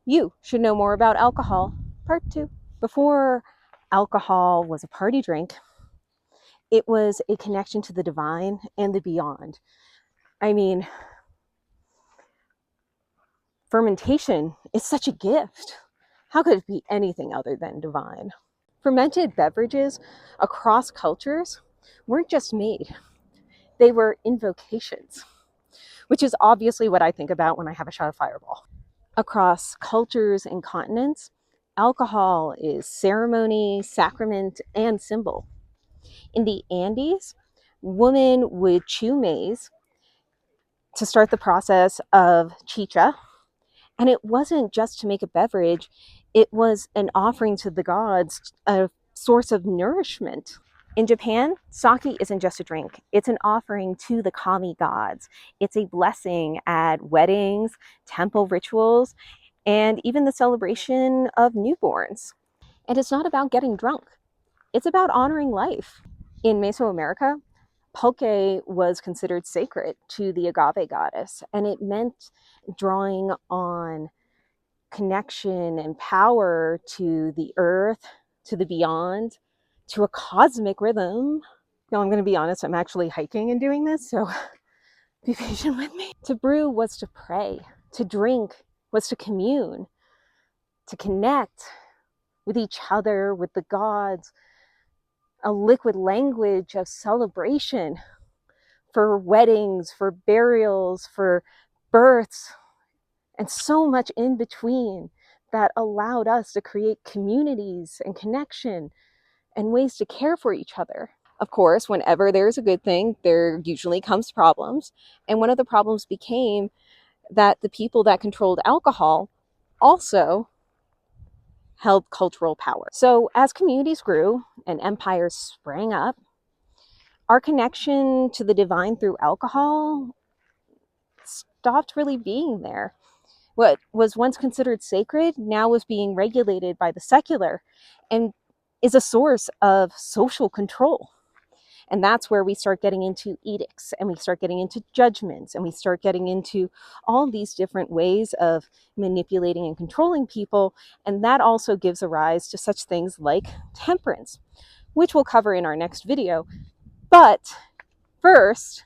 You should know more about alcohol, part 2. Before alcohol was a party drink, it was a connection to the divine and the beyond. I mean, fermentation is such a gift. How could it be anything other than divine? Fermented beverages across cultures weren't just made, they were invocations, which is obviously what I think about when I have a shot of Fireball. Across cultures and continents, alcohol is ceremony, sacrament, and symbol. In the Andes, women would chew maize to start the process of chicha. And it wasn't just to make a beverage, it was an offering to the gods, a source of nourishment. In Japan, sake isn't just a drink, it's an offering to the kami gods. It's a blessing at weddings, temple rituals, and even the celebration of newborns. And it's not about getting drunk, it's about honoring life. In Mesoamerica, pulque was considered sacred to the agave goddess, and it meant drawing on connection and power to the earth, to the beyond, to a cosmic rhythm. Now, I'm going to be honest, I'm actually hiking and doing this, so be patient with me. To brew was to pray, to drink was to commune, to connect with each other, with the gods, a liquid language of celebration for weddings, for burials, for births, and so much in between that allowed us to create communities and connection and ways to care for each other. Of course, whenever there's a good thing, there usually comes problems. And one of the problems became that the people that controlled alcohol also held cultural power. So as communities grew and empires sprang up, our connection to the divine through alcohol stopped really being there. What was once considered sacred now was being regulated by the secular and is a source of social control. And that's where we start getting into edicts, and we start getting into judgments, and we start getting into all these different ways of manipulating and controlling people. And that also gives a rise to such things like temperance, which we'll cover in our next video. But first,